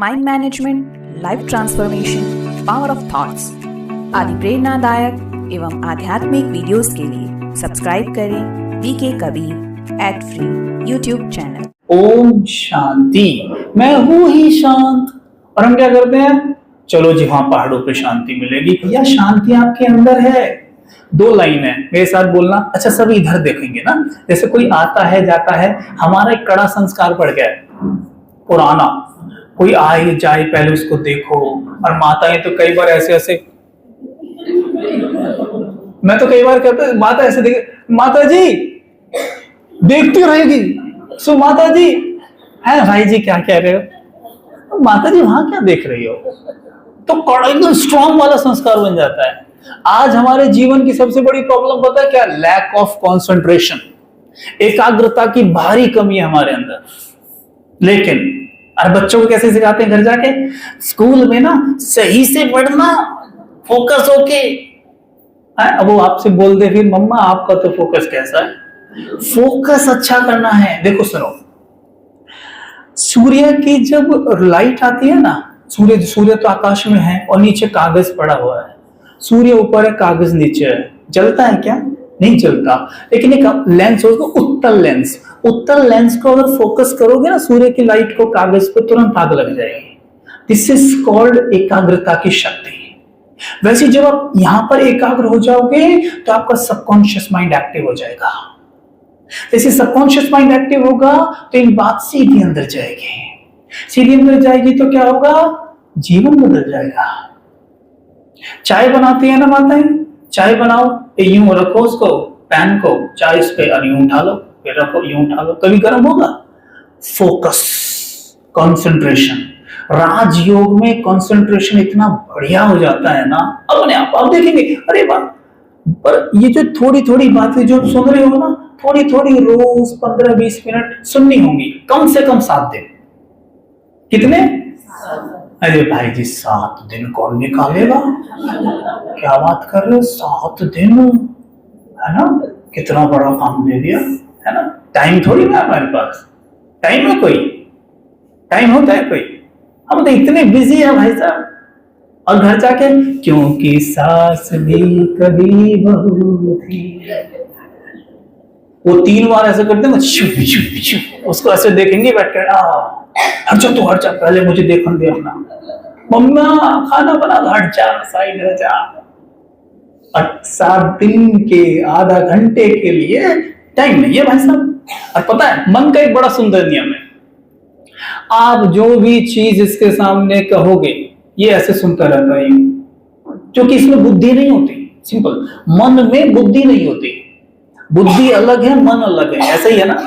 Mind management, life transformation, power of thoughts आदि प्रेरणादायक एवं आध्यात्मिक वीडियोस के लिए सब्सक्राइब करें VK Kabir @free YouTube channel. ओम शांति। मैं हूँ ही शांत। और हम क्या करते हैं, चलो जी हाँ पहाड़ों पे शांति मिलेगी। या शांति आपके अंदर है। दो लाइन है, मेरे साथ बोलना। अच्छा सब इधर देखेंगे ना, जैसे कोई आता है जाता है, हमारा एक कड़ा संस्कार पड़ गया है पुराना। कोई आए जाए पहले उसको देखो। और माताएं तो कई बार ऐसे ऐसे, मैं तो कई बार कहता माता ऐसे देखे, माता जी देखती रहेगी, सो माता जी है भाई जी क्या कह रहे हो, माता जी वहां क्या देख रही हो। तो कड़ा एकदम स्ट्रॉन्ग वाला संस्कार बन जाता है। आज हमारे जीवन की सबसे बड़ी प्रॉब्लम पता है क्या, लैक ऑफ कंसंट्रेशन, एकाग्रता की भारी कमी है हमारे अंदर। लेकिन और बच्चों को कैसे सिखाते हैं घर जाके, स्कूल में ना सही से पढ़ना, फोकस होके। अब वो आपसे बोल दे फिर मम्मा आपका तो फोकस कैसा है, फोकस अच्छा करना है। देखो सुनो, सूर्य की जब लाइट आती है ना, सूर्य तो आकाश में है और नीचे कागज पड़ा हुआ है। सूर्य ऊपर है, कागज नीचे है, जलता है क्या, नहीं जलता। लेकिन एक लेंस होगा, उत्तल लेंस को अगर फोकस करोगे ना सूर्य की लाइट को कागज पे, तुरंत आग लग जाएगी। दिस इज कॉल्ड एकाग्रता की शक्ति। वैसे जब आप यहां पर एकाग्र हो जाओगे तो आपका सबकॉन्शियस माइंड एक्टिव हो जाएगा। जैसे सबकॉन्शियस माइंड एक्टिव होगा तो एक बात सीधी अंदर जाएगी, सीधी अंदर जाएगी तो क्या होगा, जीवन बदल जाएगा। चाय बनाती है ना माताएं, चाय बनाओ, यूं रखो उसको, पैन को, चाय इस पे और यूं उठा लो, फिर रखो, यूं उठा लो, कभी गर्म होगा। Focus, concentration. राजयोग में कंसंट्रेशन इतना बढ़िया हो जाता है ना, अपने आप देखेंगे। अरे वाह, पर ये जो थोड़ी थोड़ी बातें जो सुन रहे हो ना, थोड़ी थोड़ी रोज 15-20 मिनट सुननी होंगी, कम से कम 7 दिन। कितने? अरे भाई जी 7 दिन कौन निकालेगा, क्या बात कर रहे हो, 7 दिन है ना, कितना बड़ा काम दे दिया है ना। टाइम थोड़ी ना हमारे पास, टाइम है कोई, टाइम होता है कोई, हम तो इतने बिजी है भाई साहब। और घर जाके क्योंकि सास भी कभी बहू थी, वो 3 बार ऐसे करते हैं, उसको ऐसे देखेंगे बैठ कर, हट जा तू, हट जा, पहले मुझे देखने दे अपना, मम्मा खाना बना, हट जा साइड हो जा। 7 दिन के आधा घंटे के लिए टाइम नहीं है भाई साहब। और पता है मन का एक बड़ा सुंदर नियम है, आप जो भी चीज इसके सामने कहोगे ये ऐसे सुनता रहता है, क्योंकि इसमें बुद्धि नहीं होती। सिंपल, मन में बुद्धि नहीं होती। बुद्धि अलग है, मन अलग है, ऐसा ही है ना।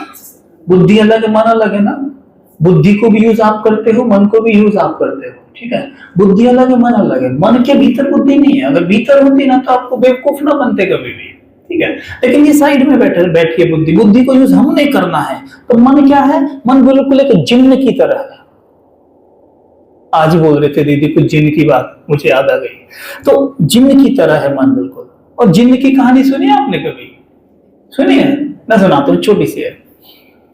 बुद्धि अलग है, मन अलग है ना। बुद्धि को भी यूज आप करते हो, मन को भी यूज आप करते हो, ठीक है। बुद्धि अलग है, मन अलग है। मन के भीतर बुद्धि नहीं है, अगर भीतर होती ना तो आपको बेवकूफ ना बनते कभी भी, ठीक है। लेकिन ये साइड में बैठ के बुद्धि को यूज हमने करना है। तो मन क्या है, मन बिल्कुल एक जिन्न की तरह है। आज बोल रहे थे दीदी कुछ जिन्न की बात, मुझे याद आ गई। तो जिन्न की तरह है मन बिल्कुल। और जिन्न की कहानी सुनी है आपने कभी, सुनी है ना? सुनाता हूँ, छोटी सी है।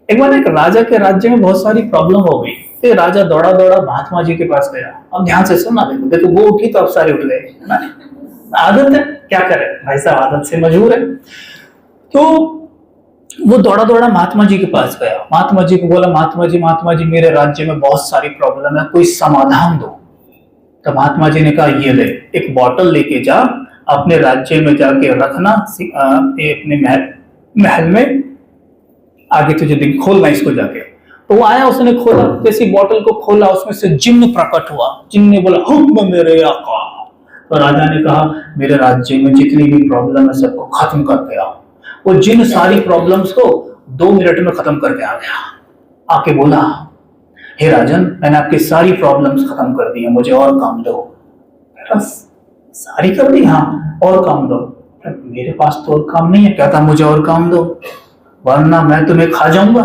एक बार एक राजा के राज्य में बहुत सारी प्रॉब्लम हो गई, तो राजा दौड़ा दौड़ा महात्मा जी के पास गया। अब ध्यान से सुनना, देखो वो उठी तो अब सारे उठ गए ना, आदत है, क्या करे भाई साहब, आदत से मजबूर है। तो वो दौड़ा दौड़ा महात्मा जी के पास गया। महात्मा जी को बोला, महात्मा जी मेरे राज्य में बहुत सारी प्रॉब्लम है, कोई समाधान दो। तो महात्मा जी ने कहा, ये ले, एक बॉटल लेके जा, अपने राज्य में जाके रखना, अपने महल में, आगे तुझे देख, खोलना इसको जाके। तो वो आया, उसने खोला, जैसी बॉटल को खोला उसमें से जिन्न प्रकट हुआ। जिन्न ने बोला, हुक्म मेरे आका। तो राजा ने कहा, मेरे राज्य में जितनी भी प्रॉब्लम है सबको खत्म करके आओ। वो जिन्न सारी प्रॉब्लम्स को 2 मिनट में खत्म करके आ गया। आके बोला, हे राजन, मैंने आपकी सारी प्रॉब्लम्स खत्म कर दी है, मुझे और काम दो। बस सारी कर दी, हाँ और काम दो। मेरे पास तो और काम नहीं है। कहता, मुझे और काम दो वरना मैं तुम्हें खा जाऊंगा।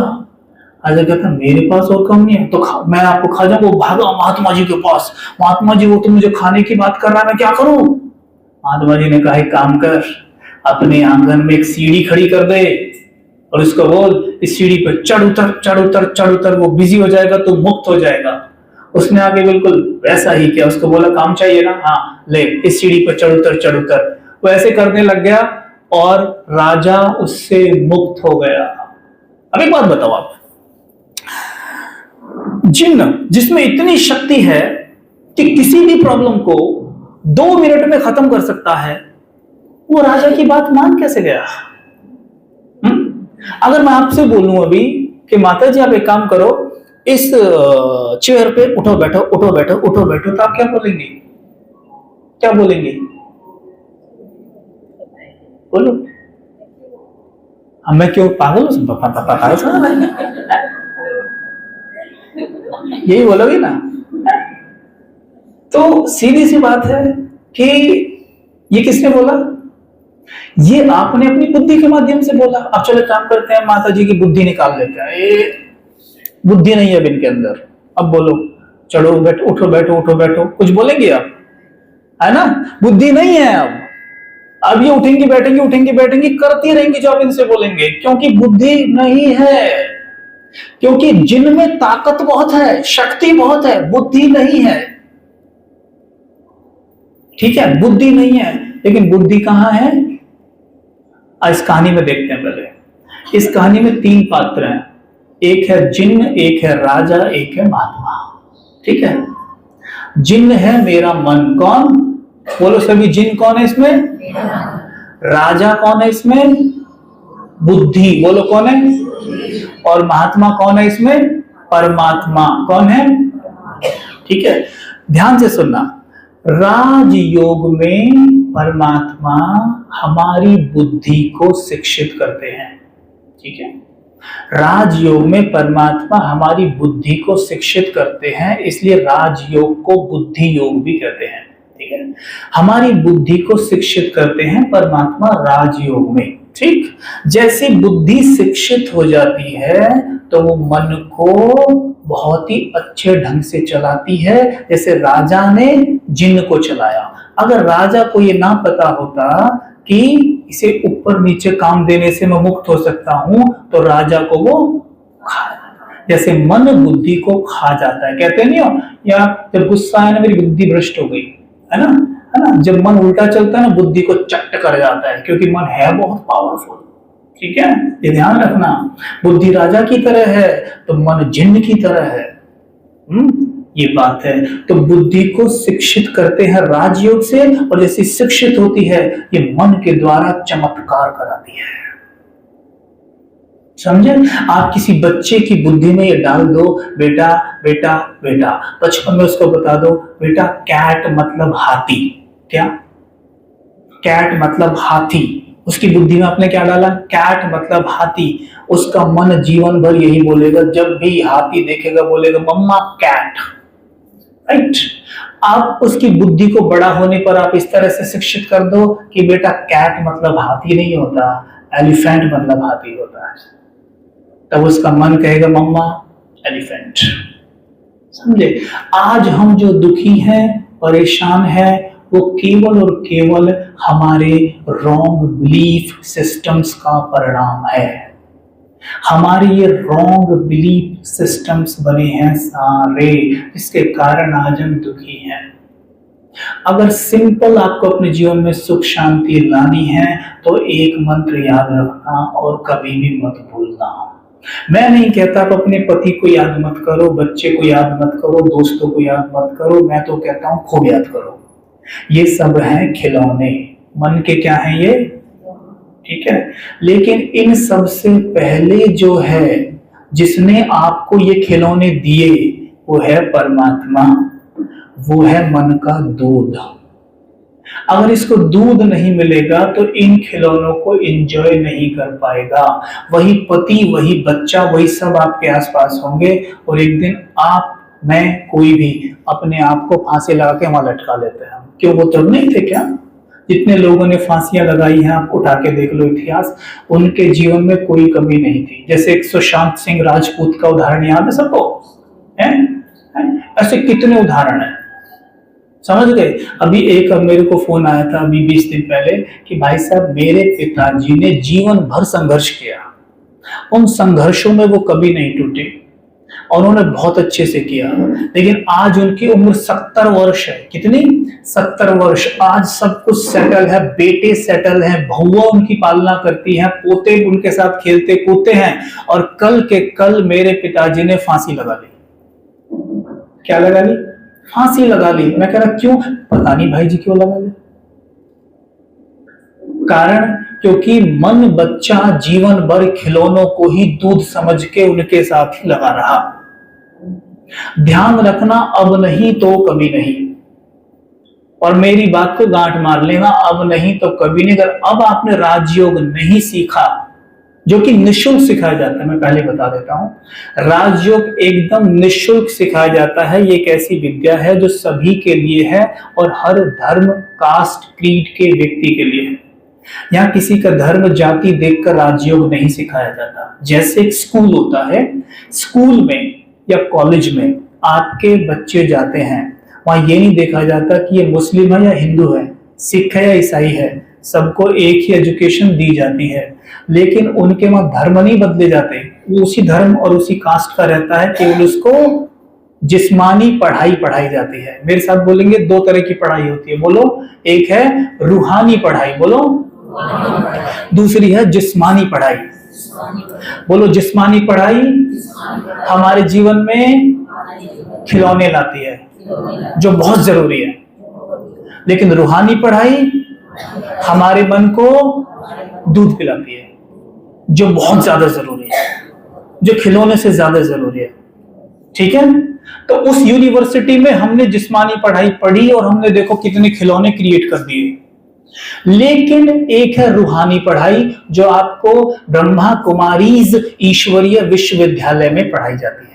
राजा कहता, मेरे पास और काम नहीं है तो मैं आपको खा जाऊंगा। वो भागा महात्मा जी के पास। महात्मा जी, वो तो मुझे खाने की बात कर रहा है, मैं क्या करूं? महात्मा जी ने कहा, एक काम कर, अपने आंगन में एक सीढ़ी खड़ी कर दे और उसको बोल, इस सीढ़ी पर चढ़ उतर, वो बिजी हो जाएगा तो मुक्त हो जाएगा। उसने आके बिल्कुल वैसा ही किया, उसको बोला काम चाहिए ना, हाँ ले इस सीढ़ी पर चढ़ उतर, वो ऐसे करने लग गया और राजा उससे मुक्त हो गया। अब एक बात बताओ आप, जिन्न जिसमें इतनी शक्ति है कि किसी भी प्रॉब्लम को 2 मिनट में खत्म कर सकता है, वो राजा की बात मान कैसे गया? अगर मैं आपसे बोलूं अभी कि माता जी आप एक काम करो, इस चेयर पे उठो बैठो उठो बैठो उठो बैठो, तो आप क्या बोलेंगे? क्या बोलेंगे? बोलो। मैं क्यों पागल हूं? यही बोलोगे ना? तो सीधी सी बात है कि ये किसने बोला? ये आपने अपनी बुद्धि के माध्यम से बोला। अब चलो काम करते हैं, माता जी की बुद्धि निकाल लेते हैं। ये बुद्धि नहीं है अब इनके अंदर। अब बोलो, चलो बैठो उठो बैठो उठो बैठो, कुछ बोलेंगे आप? है ना? बुद्धि नहीं है अब ये उठेंगी बैठेंगी करती रहेंगी जो आप इनसे बोलेंगे, क्योंकि बुद्धि नहीं है। क्योंकि जिनमें ताकत बहुत है, शक्ति बहुत है, बुद्धि नहीं है। ठीक है, बुद्धि नहीं है, लेकिन बुद्धि कहां है? इस कहानी में देखते हैं। पहले इस कहानी में 3 पात्र हैं, एक है जिन्न, एक है राजा, एक है महात्मा। ठीक है, जिन्न है मेरा मन। कौन? बोलो सभी, जिन्न कौन है इसमें? राजा कौन है इसमें? बुद्धि। बोलो कौन है? और महात्मा कौन है इसमें? परमात्मा। कौन है? ठीक है, ध्यान से सुनना। राजयोग में परमात्मा हमारी बुद्धि को शिक्षित करते हैं। ठीक है, राजयोग में परमात्मा हमारी बुद्धि को शिक्षित करते हैं, इसलिए राजयोग को बुद्धि योग भी कहते हैं। ठीक है, हमारी बुद्धि को शिक्षित करते हैं परमात्मा राजयोग में। ठीक, जैसे बुद्धि शिक्षित हो जाती है तो वो मन को बहुत ही अच्छे ढंग से चलाती है, जैसे राजा ने जिन्न को चलाया। अगर राजा को ये ना पता होता कि इसे ऊपर नीचे काम देने से मैं मुक्त हो सकता हूं, तो राजा को वो खा, जैसे मन बुद्धि को खा जाता है। कहते नहीं हो, या जब गुस्सा आया ना मेरी बुद्धि भ्रष्ट हो गई, है ना? है ना? जब मन उल्टा चलता है ना, बुद्धि को चट कर जाता है, क्योंकि मन है बहुत पावरफुल। ठीक है, ये ध्यान रखना। बुद्धि राजा की तरह है तो मन जिन्न की तरह है। ये बात है। तो बुद्धि को शिक्षित करते हैं राजयोग से, और जैसे शिक्षित होती है ये मन के द्वारा चमत्कार कराती है। समझे? आप किसी बच्चे की बुद्धि में ये डाल दो, बेटा बेटा बेटा, बचपन में उसको बता दो बेटा कैट मतलब हाथी। क्या? कैट मतलब हाथी। उसकी बुद्धि में आपने क्या डाला? कैट मतलब हाथी। उसका मन जीवन भर यही बोलेगा, जब भी हाथी देखेगा बोलेगा मम्मा कैट। राइट? आप उसकी बुद्धि को बड़ा होने पर आप इस तरह से शिक्षित कर दो कि बेटा कैट मतलब हाथी नहीं होता, एलिफेंट मतलब हाथी होता है, तब उसका मन कहेगा मम्मा एलिफेंट। समझे? आज हम जो दुखी हैं, परेशान हैं, वो केवल और केवल हमारे रॉन्ग बिलीफ सिस्टम्स का परिणाम है। हमारे ये रॉन्ग बिलीफ सिस्टम्स बने हैं सारे, जिसके कारण आज हम दुखी हैं। अगर सिंपल आपको अपने जीवन में सुख शांति लानी है तो एक मंत्र याद रखना और कभी भी मत भूलना। मैं नहीं कहता आप अपने पति को याद मत करो, बच्चे को याद मत करो, दोस्तों को याद मत करो, मैं तो कहता हूं खूब याद करो। ये सब हैं खिलौने, मन के क्या हैं ये? ठीक है, लेकिन इन सब से पहले जो है, जिसने आपको ये खिलौने दिए, वो है परमात्मा, वो है मन का दूध। अगर इसको दूध नहीं मिलेगा तो इन खिलौनों को एंजॉय नहीं कर पाएगा। वही पति, वही बच्चा, वही सब आपके आसपास होंगे, और एक दिन आप, मैं, कोई भी अपने आप को फांसी लगा के वहां लटका लेते हैं। क्यों? वो तब नहीं थे क्या? जितने लोगों ने फांसियां लगाई हैं, आप उठा के देख लो इतिहास, उनके जीवन में कोई कमी नहीं थी। जैसे एक सुशांत सिंह राजपूत का उदाहरण याद है सबको? ऐसे कितने उदाहरण हैं, समझ गए? अभी एक मेरे को फोन आया था अभी 20 दिन पहले कि भाई साहब मेरे पिताजी ने जीवन भर संघर्ष किया, उन संघर्षों में वो कभी नहीं टूटे, और उन्होंने बहुत अच्छे से किया। लेकिन आज उनकी उम्र 70 वर्ष है। कितनी? 70 वर्ष। आज सब कुछ सेटल है, बेटे सेटल है, बहुआ उनकी पालना करती है, पोते उनके साथ खेलते कूदते हैं, और कल के कल मेरे पिताजी ने फांसी लगा ली। क्या लगा ली? फांसी लगा ली। मैं कह रहा क्यों? पता नहीं भाई जी क्यों लगा ली। कारण क्योंकि मन बच्चा जीवन भर खिलौनों को ही दूध समझ के उनके साथ ही लगा रहा। ध्यान रखना, अब नहीं तो कभी नहीं। और मेरी बात को गांठ मार लेना, अब नहीं तो कभी नहीं। अगर अब आपने राजयोग नहीं सीखा, जो कि निःशुल्क सिखाया जाता है, मैं पहले बता देता हूं, राजयोग एकदम निःशुल्क सिखाया जाता है। ये एक ऐसी विद्या है जो सभी के लिए है और हर धर्म, कास्ट, क्रीड के व्यक्ति के लिए है। यहाँ किसी का धर्म, जाति देखकर राजयोग नहीं सिखाया जाता। जैसे एक स्कूल होता है, स्कूल में या कॉलेज में आपके बच्चे जाते हैं, वहां ये नहीं देखा जाता कि ये मुस्लिम है या हिंदू है, सिख है या ईसाई है, सबको एक ही एजुकेशन दी जाती है। लेकिन उनके वहां धर्म नहीं बदले जाते, वो उसी धर्म और उसी कास्ट का रहता है। केवल उसको जिस्मानी पढ़ाई पढ़ाई जाती है। मेरे साथ बोलेंगे, दो तरह की पढ़ाई होती है, बोलो। एक है रूहानी पढ़ाई, बोलो। दूसरी है जिस्मानी पढ़ाई, बोलो। जिस्मानी पढ़ाई हमारे जीवन में खिलौने लाती है, जो बहुत जरूरी है। लेकिन रूहानी पढ़ाई हमारे मन को दूध पिलाती है, जो बहुत ज्यादा जरूरी है, जो खिलौने से ज्यादा जरूरी है। ठीक है? तो उस यूनिवर्सिटी में हमने जिस्मानी पढ़ाई पढ़ी और हमने देखो कितने खिलौने क्रिएट कर दिए। लेकिन एक है रूहानी पढ़ाई, जो आपको ब्रह्मा कुमारीज ईश्वरीय विश्वविद्यालय में पढ़ाई जाती है।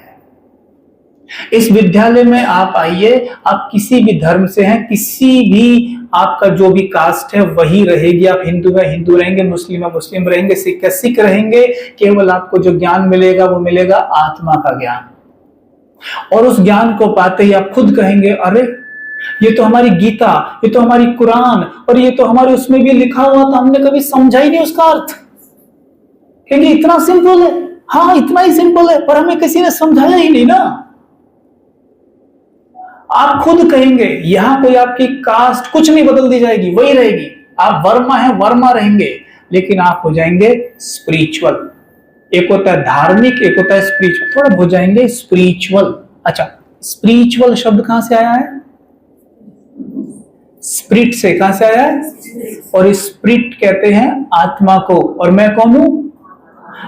इस विद्यालय में आप आइए, आप किसी भी धर्म से हैं, किसी भी आपका जो भी कास्ट है वही रहेगी। आप हिंदू है हिंदू रहेंगे, मुस्लिम है मुस्लिम रहेंगे, सिख है सिख रहेंगे। केवल आपको जो ज्ञान मिलेगा वो मिलेगा आत्मा का ज्ञान। और उस ज्ञान को पाते ही आप खुद कहेंगे, अरे ये तो हमारी गीता, ये तो हमारी कुरान, और ये तो हमारे उसमें भी लिखा हुआ था, हमने कभी समझा ही नहीं उसका अर्थ। क्योंकि इतना सिंपल है। हाँ, इतना ही सिंपल है, पर हमें किसी ने समझाया ही नहीं ना। आप खुद कहेंगे, यहां कोई आपकी कास्ट कुछ नहीं बदल दी जाएगी, वही रहेगी। आप वर्मा है, वर्मा रहेंगे, लेकिन आप हो जाएंगे स्पिरिचुअल। एक होता है धार्मिक, एक होता है स्पिरिचुअल। थोड़ा हो जाएंगे स्पिरिचुअल। अच्छा, स्पिरिचुअल शब्द कहां से आया है? स्पिरिट से। कहां से आया है? और स्पिरिट कहते हैं आत्मा को। और मैं कौन हूं?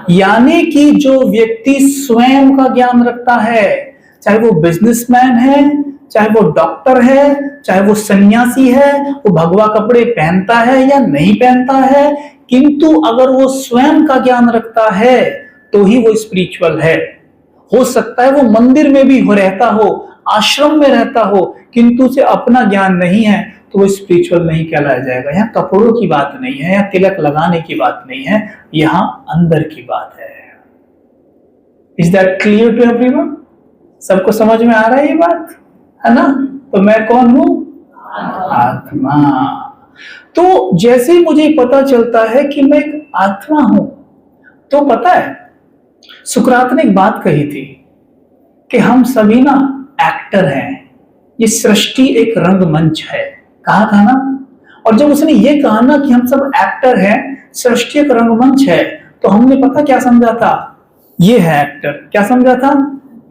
यानी कि जो व्यक्ति स्वयं का ज्ञान रखता है, चाहे वो बिजनेसमैन है, चाहे वो डॉक्टर है, चाहे वो सन्यासी है, वो भगवा कपड़े पहनता है या नहीं पहनता है, किंतु अगर वो स्वयं का ज्ञान रखता है तो ही वो स्पिरिचुअल है। हो सकता है वो मंदिर में भी हो रहता हो, आश्रम में रहता हो, किंतु उसे अपना ज्ञान नहीं है, तो वो स्पिरिचुअल नहीं कहलाया जाएगा। यहाँ कपड़ों की बात नहीं है, यहाँ तिलक लगाने की बात नहीं है, यहाँ अंदर की बात है। Is that clear to everyone? सबको समझ में आ रहा है ये बात, है ना? तो मैं कौन हूं? आत्मा। तो जैसे ही मुझे पता चलता है कि मैं एक आत्मा हूं, तो पता है सुकरात ने एक बात कही थी कि हम सभी ना एक्टर हैं, ये सृष्टि एक रंगमंच है, कहा था ना। और जब उसने ये कहा ना कि हम सब एक्टर हैं, सृष्टि एक रंगमंच है, तो हमने पता क्या समझा था? ये है एक्टर। क्या समझा था?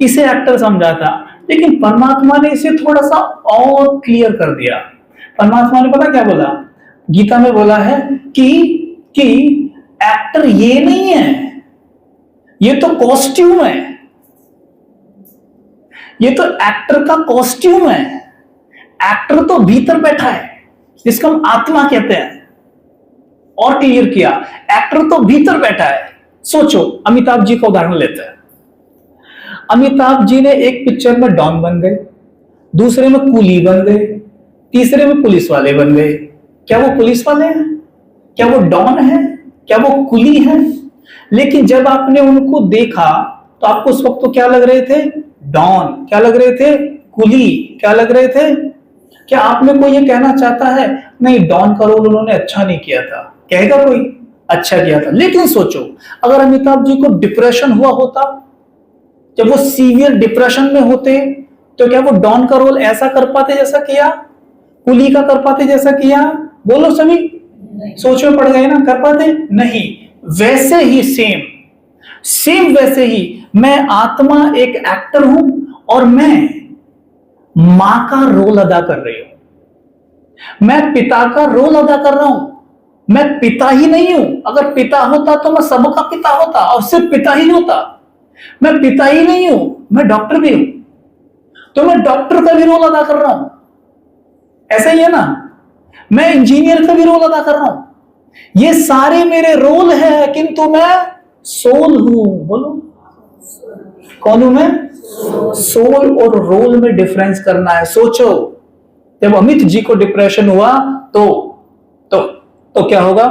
इसे एक्टर समझा था। लेकिन परमात्मा ने इसे थोड़ा सा और क्लियर कर दिया। परमात्मा ने पता क्या बोला? गीता में बोला है कि एक्टर ये नहीं है, ये तो कॉस्ट्यूम है, ये तो एक्टर का कॉस्ट्यूम है। एक्टर तो भीतर बैठा है, जिसको हम आत्मा कहते हैं। और क्लियर किया, एक्टर तो भीतर बैठा है। सोचो, अमिताभ जी का उदाहरण लेते हैं। अमिताभ जी ने एक पिक्चर में डॉन बन गए, दूसरे में कूली बन गए, तीसरे में पुलिस वाले बन गए। क्या वो पुलिस वाले हैं? क्या वो डॉन है? क्या वो कुली है? लेकिन जब आपने उनको देखा तो आपको उस वक्त तो क्या लग रहे थे? डॉन। क्या लग रहे थे? कुली। क्या लग रहे थे? क्या आप में कोई ये कहना चाहता है नहीं डॉन का रोल उन्होंने अच्छा नहीं किया था? कहेगा कोई अच्छा किया था। लेकिन सोचो, अगर अमिताभ जी को डिप्रेशन हुआ होता जब वो सीवियर डिप्रेशन में होते तो क्या वो डॉन का रोल ऐसा कर पाते जैसा किया, कुली का कर पाते जैसा किया? बोलो सभी, सोच में पड़ गए ना, कर पाते नहीं। वैसे ही सेम वैसे ही मैं आत्मा एक एक्टर हूं और मैं मां का रोल अदा कर रही हूं, मैं पिता का रोल अदा कर रहा हूं। मैं पिता ही नहीं हूं, अगर पिता होता तो मैं सबका पिता होता और सिर्फ पिता ही होता। मैं पिता ही नहीं हूं, मैं डॉक्टर भी हूं, तो मैं डॉक्टर का भी रोल अदा कर रहा हूं, ऐसा ही है ना। मैं इंजीनियर का भी रोल अदा कर रहा हूं। ये सारे मेरे रोल हैं, किंतु मैं सोल हूं। बोलो कौन हूं मैं? सोल और रोल में डिफरेंस करना है। सोचो, जब अमित जी को डिप्रेशन हुआ तो क्या होगा?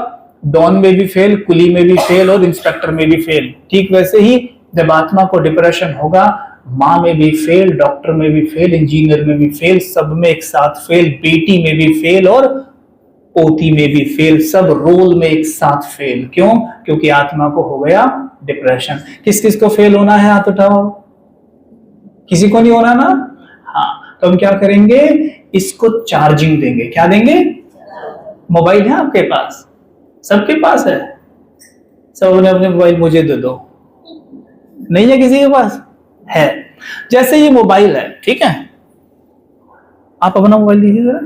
डॉन में भी फेल, कुली में भी फेल और इंस्पेक्टर में भी फेल। ठीक वैसे ही जब आत्मा को डिप्रेशन होगा, मां में भी फेल, डॉक्टर में भी फेल, इंजीनियर में भी फेल, सब में एक साथ फेल, बेटी में भी फेल और पोती में भी फेल, सब रोल में एक साथ फेल। क्यों? क्योंकि आत्मा को हो गया डिप्रेशन। किस किस को फेल होना है? हाथ उठाओ। किसी को नहीं होना ना? हाँ, तो हम क्या करेंगे? इसको चार्जिंग देंगे। क्या देंगे? मोबाइल है आपके पास? सबके पास है? सब अपने अपने मोबाइल मुझे दे दो। नहीं है किसी के पास? है। जैसे ये मोबाइल है, ठीक है, आप अपना मोबाइल दीजिए जरा।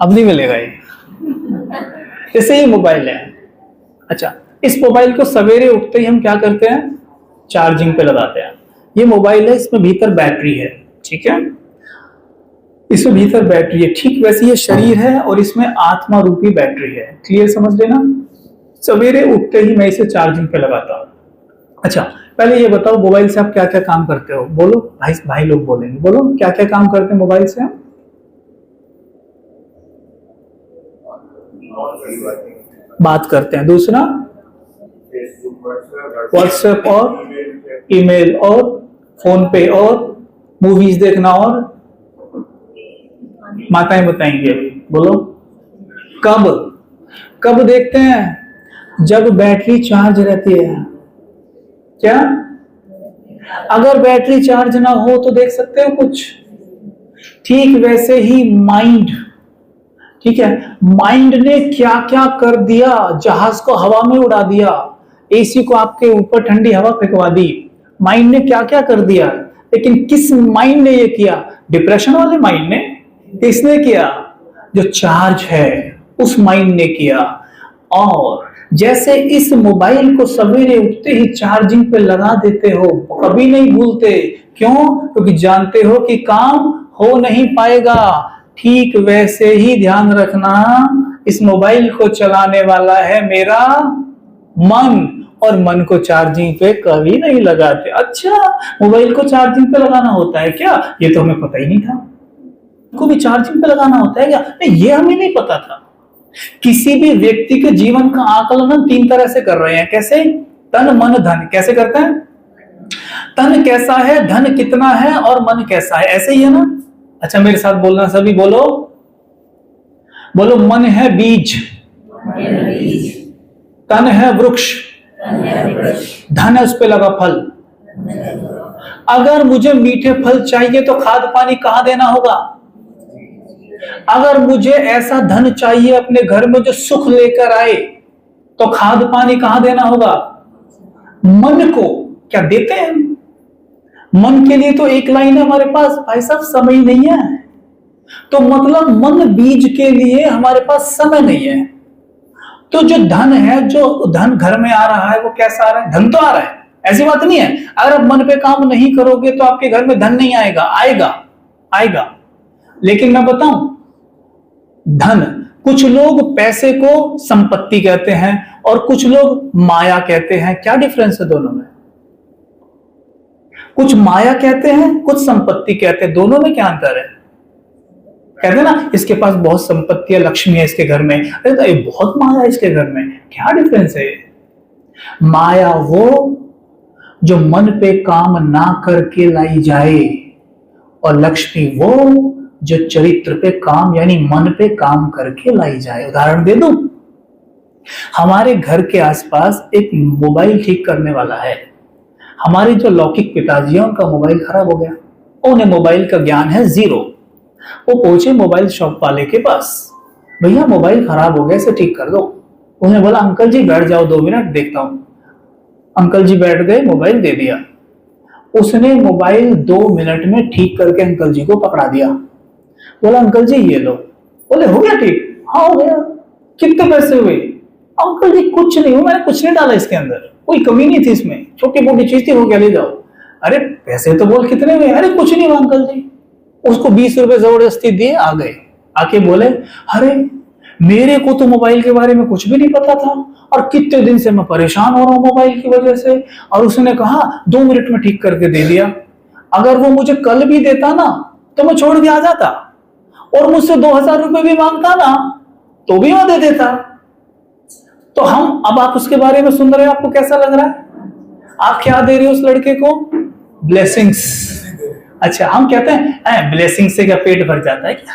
अब नहीं मिलेगा ये। जैसे ये मोबाइल है, अच्छा, इस मोबाइल को सवेरे उठते ही हम क्या करते हैं? चार्जिंग पे लगाते हैं। ये मोबाइल है, इसमें भीतर बैटरी है, ठीक है, इसमें भीतर बैटरी है। ठीक वैसे ये शरीर है और इसमें आत्मा रूपी बैटरी है। क्लियर समझ लेना। सवेरे उठते ही मैं इसे चार्जिंग पे लगाता हूं। अच्छा, पहले ये बताओ, मोबाइल से आप क्या क्या काम करते हो? बोलो भाई लोग बोलेंगे, बोलो क्या क्या काम करते हैं मोबाइल से? बात करते हैं। दूसरा व्हाट्सएप और ईमेल और फोन पे और मूवीज देखना और माताएं बताएंगे। बोलो कब देखते हैं? जब बैटरी चार्ज रहती है। क्या? अगर बैटरी चार्ज ना हो तो देख सकते हो कुछ? ठीक वैसे ही माइंड, ठीक है, माइंड ने क्या क्या कर दिया? जहाज को हवा में उड़ा दिया, एसी को आपके ऊपर ठंडी हवा फेंकवा दी। माइंड ने क्या क्या कर दिया, लेकिन किस माइंड ने ये किया? डिप्रेशन वाले माइंड ने? किसने किया? जो चार्ज है उस माइंड ने किया। और जैसे इस मोबाइल को सवेरे उठते ही चार्जिंग पे लगा देते हो, कभी नहीं भूलते। क्यों? क्योंकि जानते हो कि काम हो नहीं पाएगा। ठीक वैसे ही ध्यान रखना, इस मोबाइल को चलाने वाला है मेरा मन, और मन को चार्जिंग पे कभी नहीं लगाते। अच्छा, मोबाइल को चार्जिंग पे लगाना होता है क्या? ये तो हमें पता ही नहीं था। को भी चार्जिंग पे लगाना होता है क्या? नहीं, ये हमें नहीं पता था। किसी भी व्यक्ति के जीवन का आकलन हम 3 तरह से कर रहे हैं। कैसे? तन मन धन। कैसे करते हैं? तन कैसा है, धन कितना है और मन कैसा है, ऐसे ही है ना। अच्छा, मेरे साथ बोलना सभी, बोलो बोलो। मन है बीज, तन है वृक्ष, धन है उस पे लगा फल। अगर मुझे मीठे फल चाहिए तो खाद पानी कहां देना होगा? अगर मुझे ऐसा धन चाहिए अपने घर में जो सुख लेकर आए, तो खाद पानी कहां देना होगा? मन को। क्या देते हैं? मन के लिए तो एक लाइन है हमारे पास, भाई साहब समय नहीं है। तो मतलब मन बीज के लिए हमारे पास समय नहीं है। तो जो धन है, जो धन घर में आ रहा है, वो कैसा आ रहा है? धन तो आ रहा है, ऐसी बात नहीं है। अगर आप मन पे काम नहीं करोगे तो आपके घर में धन नहीं आएगा। आएगा। लेकिन मैं बताऊं, धन, कुछ लोग पैसे को संपत्ति कहते हैं और कुछ लोग माया कहते हैं। क्या डिफरेंस है दोनों में? कुछ माया कहते हैं, कुछ संपत्ति कहते हैं। दोनों में क्या अंतर है? कहते हैं ना, इसके पास बहुत संपत्ति है, लक्ष्मी है इसके घर में। अरे तो ये बहुत माया है इसके घर में। क्या डिफरेंस है? माया वो जो मन पे काम ना करके लाई जाए, और लक्ष्मी वो जो चरित्र पे काम यानी मन पे काम करके लाई जाए। उदाहरण दे दूं, हमारे घर के आसपास एक मोबाइल ठीक करने वाला है। हमारे जो लौकिक पिताजी हैं उनका मोबाइल खराब हो गया, उन्हें मोबाइल का ज्ञान है जीरो। वो पहुंचे मोबाइल शॉप वाले के पास, भैया मोबाइल खराब हो गया, इसे ठीक कर दो। उन्हें बोला अंकल जी बैठ जाओ 2 मिनट देखता हूं। अंकल जी बैठ गए, मोबाइल दे दिया। उसने मोबाइल 2 मिनट में ठीक करके अंकल जी को पकड़ा दिया। बोला अंकल जी ये लो। बोले हो गया ठीक? हाँ हो गया। कितने पैसे हुए? अंकल जी कुछ नहीं हुआ, मैंने कुछ नहीं डाला इसके अंदर, कोई कमी नहीं थी इसमें, छोटी मोटी चीज थी, हो गया ले जाओ। अरे पैसे तो बोल कितने हुए? अरे कुछ नहीं हुआ अंकल जी। उसको 20 रुपए जबरदस्ती दिए, आ गए। आके बोले अरे मेरे को तो मोबाइल के बारे में कुछ भी नहीं पता था और कितने दिन से मैं परेशान हो रहा हूँ मोबाइल की वजह से, और उसने कहा 2 मिनट में ठीक करके दे दिया। अगर वो मुझे कल भी देता ना तो मैं छोड़ के आ जाता, और मुझसे 2000 रुपए भी मांगता ना तो भी वो दे देता। तो हम अब आप उसके बारे में सुन रहे हैं, आपको कैसा लग रहा है? आप क्या दे रहे हो उस लड़के को? ब्लेसिंग्स। अच्छा हम कहते हैं ब्लेसिंग से क्या पेट भर जाता है क्या?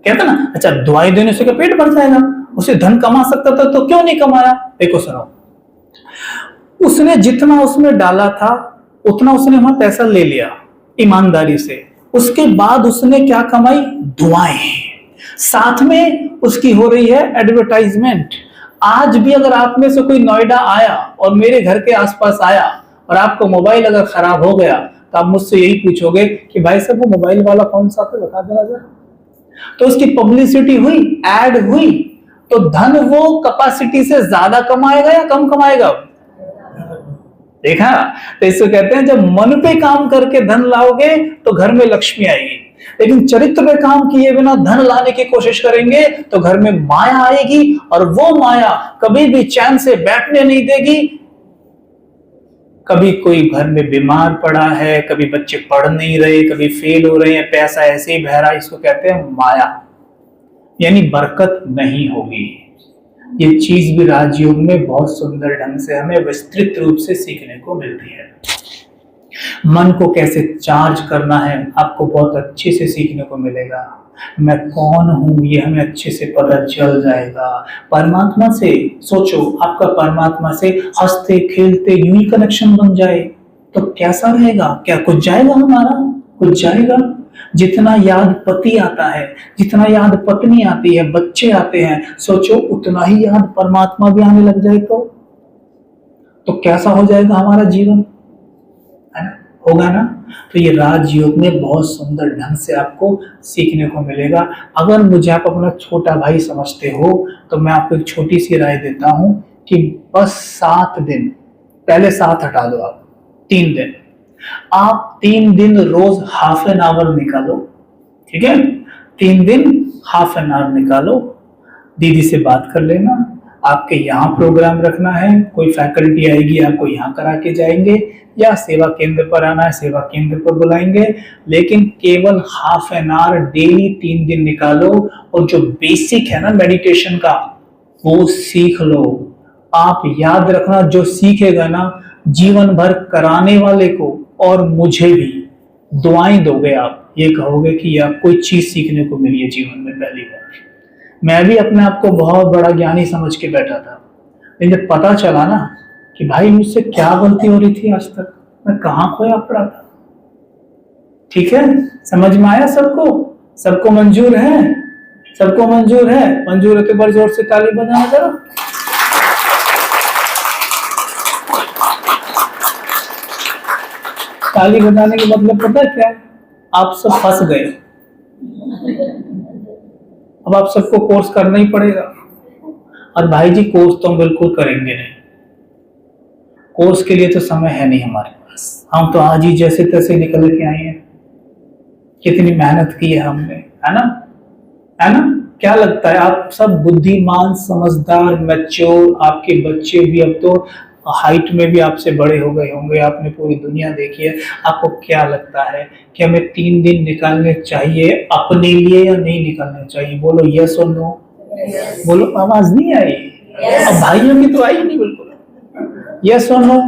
कहते ना, अच्छा दुआएं देने से क्या पेट भर जाएगा? उसे धन कमा सकता था तो क्यों नहीं कमाया? देखो सुनो, उसने जितना उसमें डाला था उतना उसने वहां पैसा ले लिया ईमानदारी से। उसके बाद उसने क्या कमाई? दुआएं। साथ में उसकी हो रही है एडवर्टाइजमेंट। आज भी अगर आप में से कोई नोएडा आया और मेरे घर के आसपास आया और आपका मोबाइल अगर खराब हो गया तो आप मुझसे यही पूछोगे कि भाई साहब वो मोबाइल वाला कौन सा था, बता देना जरा। तो उसकी पब्लिसिटी हुई, एड हुई, तो धन वो कैपेसिटी से ज्यादा कमाएगा या कम कमाएगा? देखा? तो इसको कहते हैं जब मन पे काम करके धन लाओगे तो घर में लक्ष्मी आएगी, लेकिन चरित्र पे काम किए बिना धन लाने की कोशिश करेंगे तो घर में माया आएगी, और वो माया कभी भी चैन से बैठने नहीं देगी। कभी कोई घर में बीमार पड़ा है, कभी बच्चे पढ़ नहीं रहे, कभी फेल हो रहे हैं, पैसा ऐसे ही बह रहा है, इसको कहते हैं माया, यानी बरकत नहीं होगी। ये चीज भी राजयोग में बहुत सुंदर ढंग से हमें विस्तृत रूप से सीखने को मिलती है। मन को कैसे चार्ज करना है आपको बहुत अच्छे से सीखने को मिलेगा। मैं कौन हूं ये हमें अच्छे से पता चल जाएगा। परमात्मा से सोचो, आपका परमात्मा से हंसते खेलते यूं ही कनेक्शन बन जाए तो कैसा रहेगा? क्या कुछ जाएगा हमारा? कुछ जाएगा? जितना याद पति आता है, जितना याद पत्नी आती है, बच्चे आते हैं, सोचो उतना ही याद परमात्मा भी आने लग जाए तो कैसा हो जाएगा हमारा जीवन, है ना? होगा ना? तो ये राजयोग में बहुत सुंदर ढंग से आपको सीखने को मिलेगा। अगर मुझे आप अपना छोटा भाई समझते हो तो मैं आपको एक छोटी सी राय देता हूं कि बस 7 दिन, पहले 7 हटा दो, आप 3 दिन, आप 3 दिन रोज ½ एन आवर निकालो, ठीक है? 3 दिन ½ एन आवर निकालो, दीदी से बात कर लेना, आपके यहाँ प्रोग्राम रखना है, कोई फैकल्टी आएगी आपको यहाँ करा के जाएंगे, या सेवा केंद्र पर आना है, सेवा केंद्र पर बुलाएंगे, लेकिन केवल ½ एन आवर डेली 3 दिन निकालो, और जो बेसिक है ना मेडिटेशन का वो सीख लो। आप याद रखना, जो सीखेगा ना जीवन भर कराने वाले को और मुझे भी दुआएं दोगे आप, ये कहोगे कि यार कोई चीज सीखने को मिली है जीवन में पहली बार। मैं भी अपने आप को बहुत बड़ा ज्ञानी समझ के बैठा था, लेकिन जब पता चला ना कि भाई मुझसे क्या गलती हो रही थी आज तक, मैं कहाँ खोया पड़ा था। ठीक है, समझ में आया सबको? सबको मंजूर है? सबको मंजूर है? मंजूर है तो बड़े जोर से ताली बजाना जरा। ताली बजाने का मतलब पता है क्या? आप सब फंस गए। अब आप सबको कोर्स करना ही पड़ेगा। और भाई जी कोर्स तो हम बिल्कुल करेंगे नहीं, कोर्स के लिए तो समय है नहीं हमारे पास। हम तो आज ही जैसे तैसे निकल के आए हैं, कितनी मेहनत की है हमने, है ना? है ना? क्या लगता है आप सब बुद्धिमान, समझदार, मैच्योर, आपके बच्चे भी अब तो हाइट में भी आपसे बड़े हो गए होंगे, आपने पूरी दुनिया देखी है। आपको क्या लगता है कि हमें 3 दिन निकालने चाहिए अपने लिए या नहीं निकालने चाहिए? बोलो यस और नो। बोलो, आवाज नहीं आई? अब भाइयों की तो आई नहीं बिल्कुल। यस और नो?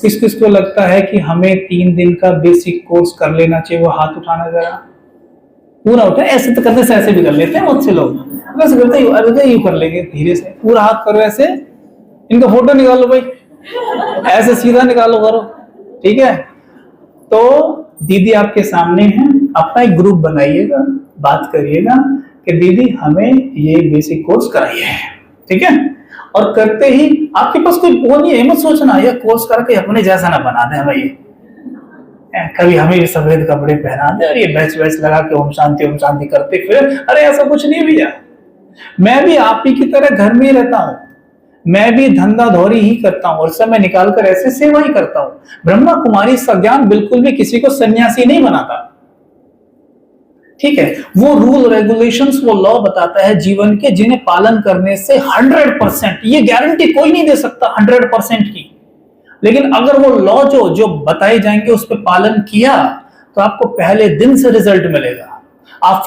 किस किस को लगता है कि हमें 3 दिन का बेसिक कोर्स कर लेना चाहिए? वो हाथ उठाना जरा। पूरा उठा, ऐसे तो करने से ऐसे भी कर लेते हैं मुझसे लोग। वैसे करते ही अरे यूं कर लेंगे धीरे से, पूरा हाथ करो ऐसे, इनका फोटो निकालो भाई, ऐसे सीधा निकालो करो, ठीक है। तो दीदी आपके सामने है, अपना एक ग्रुप बनाइएगा, बात करिएगा कि दीदी हमें ये बेसिक कोर्स कराइए, ठीक है। और करते ही आपके पास कोई वो नहीं है, मत सोचना ये कोर्स करके अपने जैसा ना बना दे भाई, कभी हमें भी सफेद कपड़े पहना दे और ये बैच बैच लगा के ओम शांति करते फिर। अरे ऐसा कुछ नहीं भैया, मैं भी आप ही की तरह घर में ही रहता हूं, मैं भी धंधा धौरी ही करता हूं और समय निकाल कर ऐसे सेवा ही करता हूं। ब्रह्मा कुमारी संज्ञान बिल्कुल भी किसी को सन्यासी नहीं बनाता, ठीक है। वो रूल रेगुलेशंस, वो लॉ बताता है जीवन के, जिन्हें पालन करने से 100%, ये गारंटी कोई नहीं दे सकता 100% की, लेकिन अगर वो लॉ जो बताए जाएंगे उस पर पालन किया तो आपको पहले दिन से रिजल्ट मिलेगा। आप